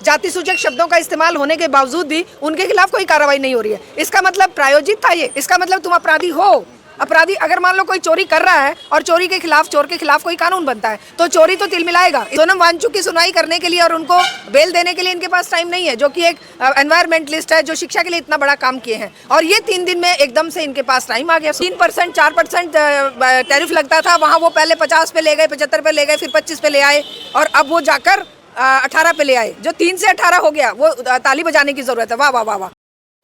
जाति सूचक शब्दों का इस्तेमाल होने के बावजूद भी उनके खिलाफ कोई कार्रवाई नहीं हो रही है। इसका मतलब प्रायोजित था ये, इसका मतलब तुम अपराधी हो। अपराधी अगर मान लो कोई चोरी कर रहा है और चोर के खिलाफ कोई कानून बनता है तो चोरी तो तिलमिलाएगा। सोनम वांगचुक की सुनवाई करने के लिए और उनको बेल देने के लिए इनके पास टाइम नहीं है, जो कि एक एनवायरमेंटलिस्ट है जो शिक्षा के लिए इतना बड़ा काम किए हैं, और ये 3 दिन में एकदम से इनके पास टाइम आ गया। 3% 4% टैरिफ लगता था, वहाँ वो पहले 50 पे ले गए, 75 पे ले गए, फिर 25 पे ले आए और अब वो जाकर 18 पे ले आए। जो 3 से 18 हो गया वो ताली बजाने की जरूरत है। वाह वाह वाह वाह।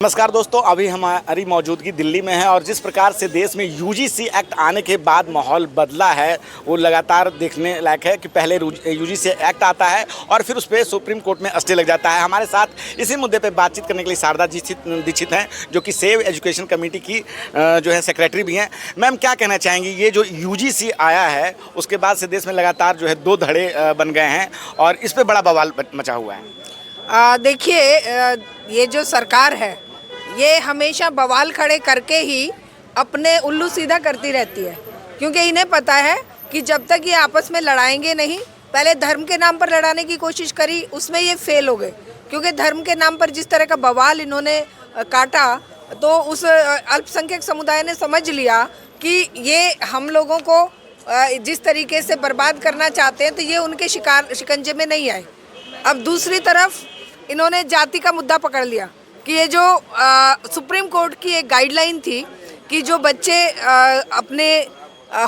नमस्कार दोस्तों, अभी हमारी मौजूदगी दिल्ली में है और जिस प्रकार से देश में यूजीसी एक्ट आने के बाद माहौल बदला है वो लगातार देखने लायक है कि पहले यूजीसी एक्ट आता है और फिर उस पर सुप्रीम कोर्ट में स्टे लग जाता है। हमारे साथ इसी मुद्दे पे बातचीत करने के लिए शारदा दीक्षित हैं, जो कि सेव एजुकेशन कमेटी की जो है सेक्रेटरी भी हैं। मैम, क्या कहना चाहेंगी, ये जो यूजीसी आया है उसके बाद से देश में लगातार जो है 2 धड़े बन गए हैं और इस पर बड़ा बवाल मचा हुआ है? देखिए, ये जो सरकार है ये हमेशा बवाल खड़े करके ही अपने उल्लू सीधा करती रहती है, क्योंकि इन्हें पता है कि जब तक ये आपस में लड़ाएंगे नहीं, पहले धर्म के नाम पर लड़ाने की कोशिश करी, उसमें ये फेल हो गए, क्योंकि धर्म के नाम पर जिस तरह का बवाल इन्होंने काटा तो उस अल्पसंख्यक समुदाय ने समझ लिया कि ये हम लोगों को जिस तरीके से बर्बाद करना चाहते हैं तो ये उनके शिकंजे में नहीं आए। अब दूसरी तरफ इन्होंने जाति का मुद्दा पकड़ लिया कि ये जो सुप्रीम कोर्ट की एक गाइडलाइन थी कि जो बच्चे अपने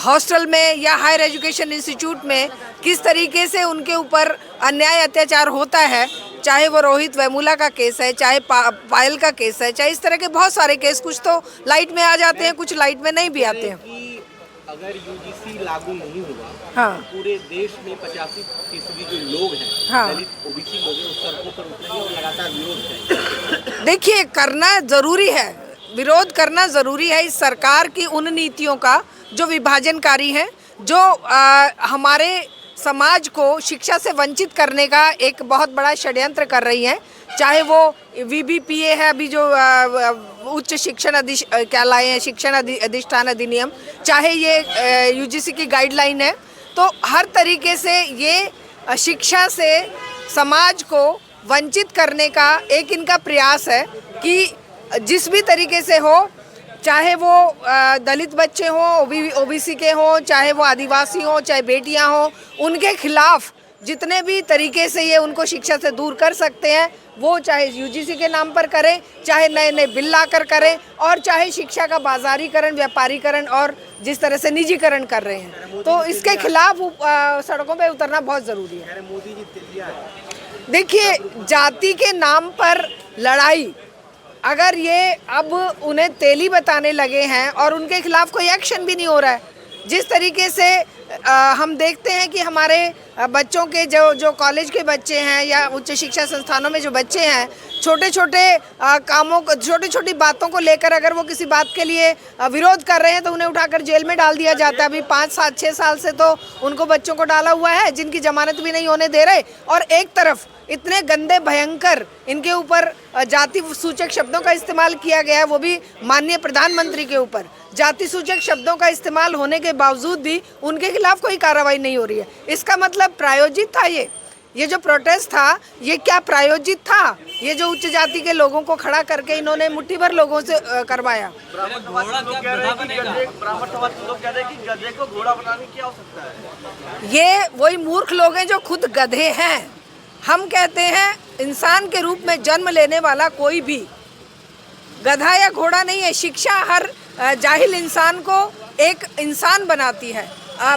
हॉस्टल में या हायर एजुकेशन इंस्टीट्यूट में किस तरीके से उनके ऊपर अन्याय अत्याचार होता है, चाहे वो रोहित वेमुला का केस है, चाहे पायल का केस है, चाहे इस तरह के बहुत सारे केस, कुछ तो लाइट में आ जाते हैं, कुछ लाइट में नहीं भी आते हैं। अगर यूजीसी लागू नहीं हुआ, हाँ, पूरे देश में 85% जो लोग हैं, हाँ, दलित ओबीसी लोग हैं, उस सड़कों पर उतरेंगे और लगातार विरोध करेंगे। देखिए, करना जरूरी है, विरोध करना जरूरी है इस सरकार की उन नीतियों का जो विभाजनकारी हैं, जो हमारे समाज को शिक्षा से वंचित करने का एक बहुत बड़ा षड्यंत्र कर रही हैं। चाहे वो वीबीपीए है, अभी जो उच्च शिक्षण क्या लाए हैं, शिक्षण अधिष्ठान अधिनियम, चाहे ये यूजीसी की गाइडलाइन है, तो हर तरीके से ये शिक्षा से समाज को वंचित करने का एक इनका प्रयास है कि जिस भी तरीके से हो, चाहे वो दलित बच्चे हों, ओबीसी के हों, चाहे वो आदिवासी हों, चाहे बेटियां हों, उनके खिलाफ जितने भी तरीके से ये उनको शिक्षा से दूर कर सकते हैं, वो चाहे यूजीसी के नाम पर करें, चाहे नए नए बिल लाकर करें, और चाहे शिक्षा का बाजारीकरण, व्यापारीकरण और जिस तरह से निजीकरण कर रहे हैं, तो इसके खिलाफ सड़कों पे उतरना बहुत ज़रूरी है। मोदी जी, देखिए, जाति के नाम पर लड़ाई, अगर ये अब उन्हें तेली बताने लगे हैं और उनके खिलाफ कोई एक्शन भी नहीं हो रहा है, जिस तरीके से हम देखते हैं कि हमारे बच्चों के जो कॉलेज के बच्चे हैं या उच्च शिक्षा संस्थानों में जो बच्चे हैं, छोटे छोटे कामों को, छोटी छोटी बातों को लेकर अगर वो किसी बात के लिए विरोध कर रहे हैं तो उन्हें उठाकर जेल में डाल दिया जाता है। अभी 5, 7, 6 साल से तो उनको बच्चों को डाला हुआ है, जिनकी जमानत भी नहीं होने दे रहे, और एक तरफ इतने गंदे भयंकर इनके ऊपर जाति सूचक शब्दों का इस्तेमाल किया गया है, वो भी माननीय प्रधानमंत्री के ऊपर। जाति सूचक शब्दों का इस्तेमाल होने के बावजूद भी उनके खिलाफ कोई कार्रवाई नहीं हो रही है। इसका मतलब प्रायोजित था ये जो प्रोटेस्ट था, ये क्या प्रायोजित था? ये जो उच्च जाति के लोगों को खड़ा करके इन्होंने मुट्ठी भर लोगों से करवाया। ये वही मूर्ख लोग हैं जो खुद गधे हैं। हम कहते हैं इंसान के रूप में जन्म लेने वाला कोई भी गधा या घोड़ा नहीं है। शिक्षा हर जाहिल इंसान को एक इंसान बनाती है।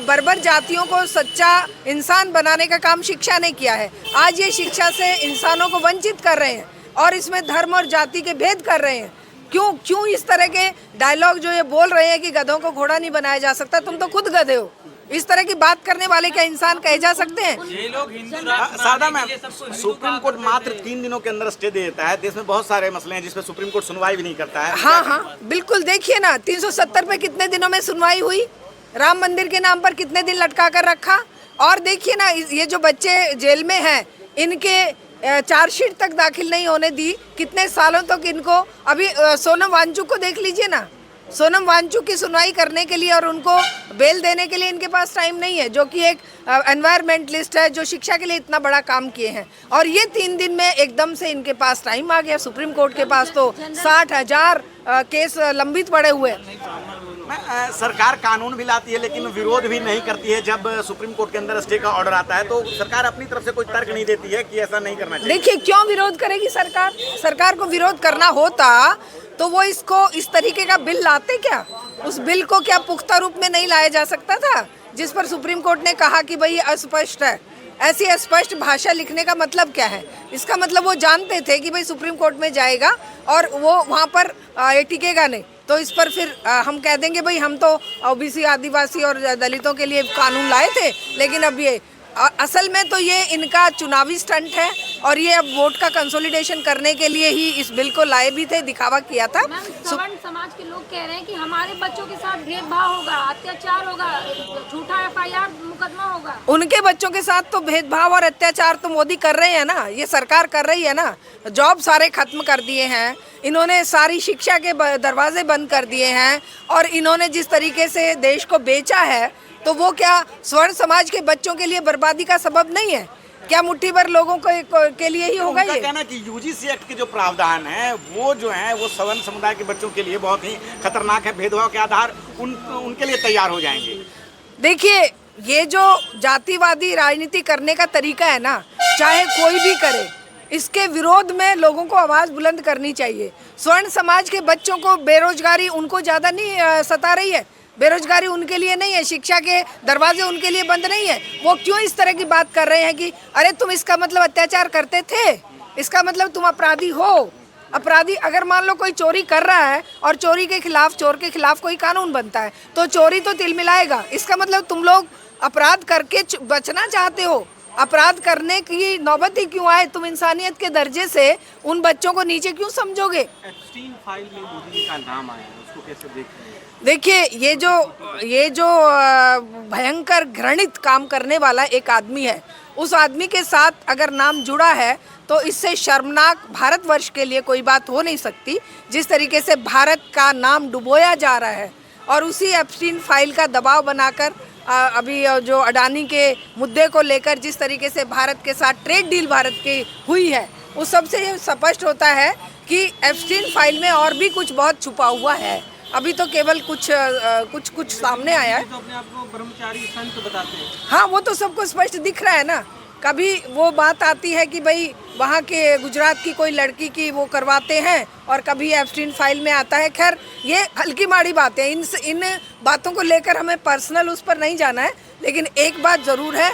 बर्बर जातियों को सच्चा इंसान बनाने का काम शिक्षा ने किया है। आज ये शिक्षा से इंसानों को वंचित कर रहे हैं और इसमें धर्म और जाति के भेद कर रहे हैं। क्यों इस तरह के डायलॉग जो ये बोल रहे हैं कि गधों को घोड़ा नहीं बनाया जा सकता? तुम तो खुद गधे हो। इस तरह की बात करने वाले क्या इंसान कहे जा सकते हैं? ये लोग हिंदू शारदा मैम, सुप्रीम कोर्ट मात्र 3 दिनों के अंदर स्टे दे देता है। देश में बहुत सारे मसले हैं जिसपे सुप्रीम कोर्ट सुनवाई भी नहीं करता है। हाँ, बिल्कुल। देखिए ना, 370 पे कितने दिनों में सुनवाई हुई? राम मंदिर के नाम पर कितने दिन लटका कर रखा? और देखिए ना, ये जो बच्चे जेल में हैं, इनके चार्जशीट तक दाखिल नहीं होने दी, कितने सालों तक इनको। अभी सोनम वांगचुक को देख लीजिए ना, सोनम वांगचुक की सुनवाई करने के लिए और उनको बेल देने के लिए इनके पास टाइम नहीं है, जो कि एक एनवायरमेंटलिस्ट है जो शिक्षा के लिए इतना बड़ा काम किए हैं। और ये 3 दिन में एकदम से इनके पास टाइम आ गया। सुप्रीम कोर्ट के पास तो 60,000 केस लंबित पड़े हुए हैं। सरकार कानून भी लाती है लेकिन विरोध भी नहीं करती है। जब सुप्रीम कोर्ट के अंदर स्टे का ऑर्डर आता है तो सरकार अपनी तरफ से कोई तर्क नहीं देती है कि ऐसा नहीं करना चाहिए। देखिए, क्यों विरोध करेगी सरकार? सरकार को विरोध करना होता तो वो इसको इस तरीके का बिल लाते क्या? उस बिल को क्या पुख्ता रूप में नहीं लाया जा सकता था, जिस पर सुप्रीम कोर्ट ने कहा कि भाई अस्पष्ट है। ऐसी अस्पष्ट भाषा लिखने का मतलब क्या है? इसका मतलब वो जानते थे कि भाई सुप्रीम कोर्ट में जाएगा और वो वहाँ पर टिकेगा नहीं, तो इस पर फिर हम कह देंगे भाई हम तो ओबीसी, आदिवासी और दलितों के लिए कानून लाए थे। लेकिन अब ये असल में तो ये इनका चुनावी स्टंट है और ये अब वोट का कंसोलिडेशन करने के लिए ही इस बिल को लाए भी थे, दिखावा किया था। सवर्ण समाज के लोग कह रहे हैं कि हमारे बच्चों के साथ भेदभाव होगा, अत्याचार होगा, झूठा FIR मुकदमा होगा। उनके बच्चों के साथ तो भेदभाव और अत्याचार तो मोदी कर रहे हैं ना, ये सरकार कर रही है ना। जॉब सारे खत्म कर दिए हैं इन्होंने, सारी शिक्षा के दरवाजे बंद कर दिए हैं और इन्होंने जिस तरीके से देश को बेचा है, तो वो क्या स्वर्ण समाज के बच्चों के लिए बर्बादी का सबब नहीं है? क्या मुट्ठी भर लोगों के लिए ही होगा ये? कहना कि यूजीसी एक्ट के जो प्रावधान है वो जो है वो सवर्ण समुदाय के बच्चों के लिए बहुत ही खतरनाक है। भेदभाव के आधार उनके लिए तैयार हो जाएंगे। देखिए, ये जो जातिवादी राजनीति करने का तरीका है ना, चाहे कोई भी करे, इसके विरोध में लोगों को आवाज बुलंद करनी चाहिए। स्वर्ण समाज के बच्चों को बेरोजगारी उनको ज्यादा नहीं सता रही है, बेरोजगारी उनके लिए नहीं है, शिक्षा के दरवाजे उनके लिए बंद नहीं है। वो क्यों इस तरह की बात कर रहे हैं कि अरे तुम इसका मतलब अत्याचार करते थे, इसका मतलब तुम अपराधी हो। अपराधी अगर मान लो कोई चोरी कर रहा है और चोरी के खिलाफ, चोर के खिलाफ कोई कानून बनता है तो चोरी तो तिलमिलाएगा। इसका मतलब तुम लोग अपराध करके बचना चाहते हो। अपराध करने की नौबत ही क्यों आए? तुम इंसानियत के दर्जे से उन बच्चों को नीचे क्यों समझोगे? एप्स्टीन फाइल में मोदी जी का नाम आया है, उसको कैसे देख रहे हैं? देखिए, ये जो भयंकर घृणित काम करने वाला एक आदमी है, उस आदमी के साथ अगर नाम जुड़ा है तो इससे शर्मनाक भारतवर्ष के लिए कोई बात हो नहीं सकती। जिस तरीके से भारत का नाम डुबोया जा रहा है और उसी एप्स्टीन फाइल का दबाव बनाकर अभी जो अडानी के मुद्दे को लेकर जिस तरीके से भारत के साथ ट्रेड डील भारत की हुई है, उस सबसे ये स्पष्ट होता है कि एप्स्टीन फाइल में और भी कुछ बहुत छुपा हुआ है। अभी तो केवल कुछ सामने आया है। तो अपने आप को ब्रह्मचारी संत बताते हैं। हाँ, वो तो सबको स्पष्ट दिख रहा है ना। कभी वो बात आती है कि भाई वहाँ के गुजरात की कोई लड़की की वो करवाते हैं और कभी एप्स्टीन फाइल में आता है। खैर, ये हल्की माड़ी बातें, इन बातों को लेकर हमें पर्सनल उस पर नहीं जाना है। लेकिन एक बात ज़रूर है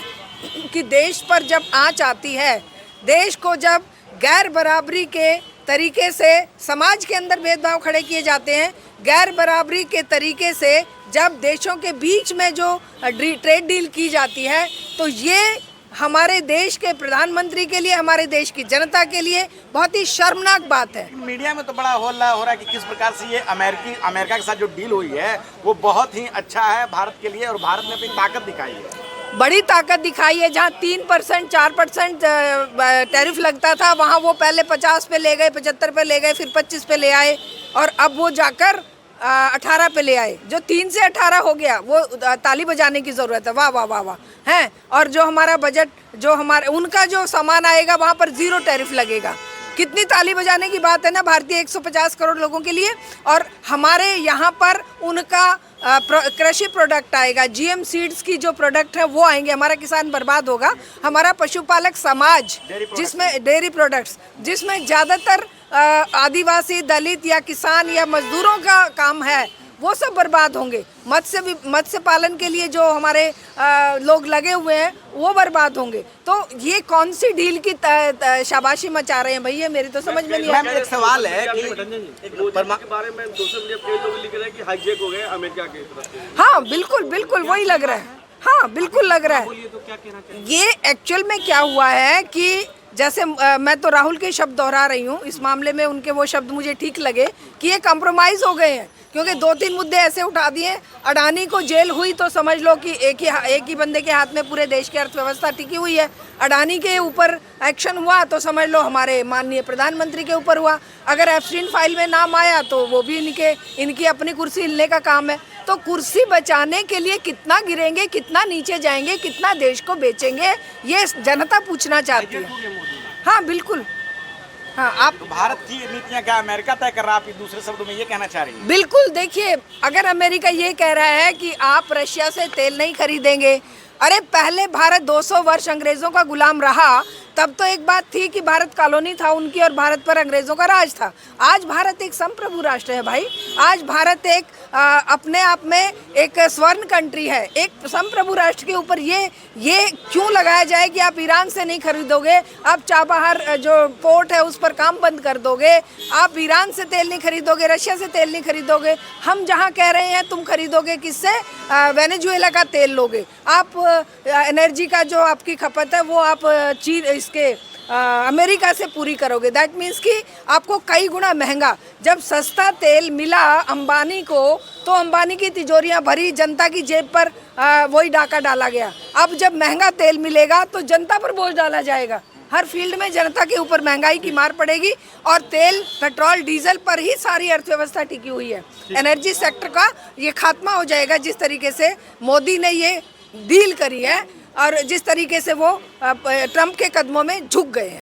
कि देश पर जब आँच आती है, देश को जब गैर बराबरी के तरीके से समाज के अंदर भेदभाव खड़े किए जाते हैं, गैर बराबरी के तरीके से जब देशों के बीच में जो ट्रेड डील की जाती है, तो ये हमारे देश के प्रधानमंत्री के लिए, हमारे देश की जनता के लिए बहुत ही शर्मनाक बात है। मीडिया में तो बड़ा हो रहा है कि किस प्रकार से ये अमेरिका के साथ जो डील हुई है वो बहुत ही अच्छा है भारत के लिए और भारत ने अपनी ताकत दिखाई है। बड़ी ताकत दिखाई है। जहाँ 3% 4% टैरिफ लगता था, वहाँ वो पहले 50 पे ले गए, 75 पे ले गए, फिर 25 पे ले आए और अब वो जाकर 18 पे ले आए। जो 3 से 18 हो गया, वो ताली बजाने की ज़रूरत है। वाह वाह वाह वाह हैं। और जो हमारा बजट, जो हमारे उनका जो सामान आएगा वहाँ पर 0 टैरिफ लगेगा। कितनी ताली बजाने की बात है ना भारतीय 150 करोड़ लोगों के लिए। और हमारे यहाँ पर उनका कृषि प्रोडक्ट आएगा, GM सीड्स की जो प्रोडक्ट है वो आएंगे। हमारा किसान बर्बाद होगा। हमारा पशुपालक समाज जिसमें डेयरी प्रोडक्ट्स, जिसमें ज़्यादातर आदिवासी, दलित या किसान या मजदूरों का काम है, वो सब बर्बाद होंगे। मत्स्य पालन के लिए जो हमारे लोग लगे हुए हैं वो बर्बाद होंगे। तो ये कौन सी डील की शाबाशी मचा रहे हैं भैया? मेरी तो समझ में नहीं आ रहा। एक सवाल है कि के बारे में सोशल मीडिया पे लोग लिख रहे हैं कि हाईजैक हो गए अमेरिका के तरफ से। हाँ, बिल्कुल बिल्कुल वही लग रहा है। हाँ, बिल्कुल लग रहा है। तो क्या कहना चाहिए? ये एक्चुअल में क्या हुआ है कि जैसे मैं तो राहुल के शब्द दोहरा रही हूँ इस मामले में, उनके वो शब्द मुझे ठीक लगे कि ये कॉम्प्रोमाइज़ हो गए हैं, क्योंकि 2-3 मुद्दे ऐसे उठा दिए। अडानी को जेल हुई तो समझ लो कि एक ही बंदे के हाथ में पूरे देश की अर्थव्यवस्था टिकी हुई है। अडानी के ऊपर एक्शन हुआ तो समझ लो हमारे माननीय प्रधानमंत्री के ऊपर हुआ। अगर एफस्टीन फाइल में नाम आया तो वो भी इनकी अपनी कुर्सी हिलने का काम है। तो कुर्सी बचाने के लिए कितना गिरेंगे, कितना नीचे जाएंगे, कितना देश को बेचेंगे, ये जनता पूछना चाहती है। हाँ बिल्कुल, हाँ आप तो भारत की नीतियां क्या अमेरिका तय कर रहा है, आप दूसरे शब्दों में ये कहना चाह रही हैं? बिल्कुल, देखिए अगर अमेरिका ये कह रहा है कि आप रशिया से तेल नहीं खरीदेंगे, अरे पहले भारत 200 वर्ष अंग्रेज़ों का गुलाम रहा, तब तो एक बात थी कि भारत कॉलोनी था उनकी और भारत पर अंग्रेज़ों का राज था। आज भारत एक संप्रभु राष्ट्र है भाई। आज भारत एक अपने आप में एक स्वर्ण कंट्री है। एक संप्रभु राष्ट्र के ऊपर ये क्यों लगाया जाए कि आप ईरान से नहीं खरीदोगे, आप चाबहार जो पोर्ट है उस पर काम बंद कर दोगे, आप ईरान से तेल नहीं खरीदोगे, रशिया से तेल नहीं खरीदोगे। हम जहाँ कह रहे हैं तुम खरीदोगे किससे, वेनेजुएला का तेल लोगे। आप एनर्जी का जो आपकी खपत है वो आप अमेरिका से पूरी करोगे। दैट मीन्स कि आपको कई गुना महंगा। जब सस्ता तेल मिला अंबानी को तो अंबानी की तिजोरियां भरी, जनता की जेब पर वही डाका डाला गया। अब जब महंगा तेल मिलेगा तो जनता पर बोझ डाला जाएगा। हर फील्ड में जनता के ऊपर महंगाई की मार पड़ेगी और तेल, पेट्रोल, डीजल पर ही सारी अर्थव्यवस्था टिकी हुई है। एनर्जी सेक्टर का ये खात्मा हो जाएगा जिस तरीके से मोदी ने ये डील करी है और जिस तरीके से वो ट्रंप के कदमों में झुक गए हैं।